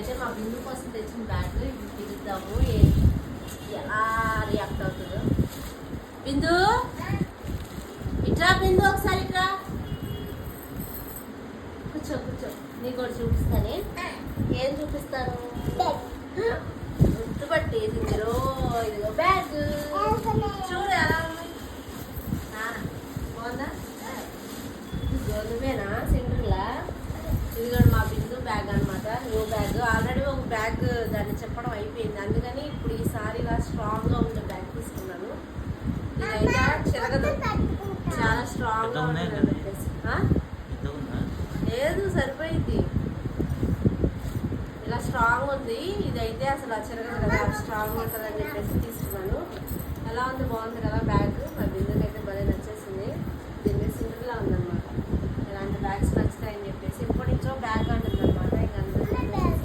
ఇదైతే మా బిందు కోసం తెచ్చిన బ్యాగ్. ఇప్పుడు పిలుద్దాము ఎలా రియాక్ట్ అవుతుందో. బిందు ఇట్రా, బిందు ఒకసారి ఇట్రా, కూర్చో కూర్చో. నీకు కూడా చూపిస్తానే. ఏం చూపిస్తాను? గుర్తుపట్టి ఇదిగో ఇదిగో బ్యాగ్ చూడు ఎలా ఉంది. బాగుందా? నువ్వేనా సింగిల్లా? ఇదిగో మా బిందు బ్యాగ్ అనమాట, న్యూ బ్యాగ్. ఆల్రెడీ ఒక బ్యాగ్ దాన్ని చెప్పడం అయిపోయింది, అందుకని ఇప్పుడు ఈసారి ఇలా స్ట్రాంగ్గా ఉండే బ్యాగ్ తీసుకున్నాను. ఇదైతే చిరగదు, చాలా స్ట్రాంగ్గా ఉంటుంది అని చెప్పేసి. లేదు సరిపోయింది, ఇలా స్ట్రాంగ్ ఉంది. ఇదైతే అసలు చిరగదు కదా, స్ట్రాంగ్ ఉంటుంది అని చెప్పేసి తీసుకున్నాను. ఎలా ఉంది? బాగుంది కదా బ్యాగ్. మా బిందుకి అయితే భలే నచ్చేసి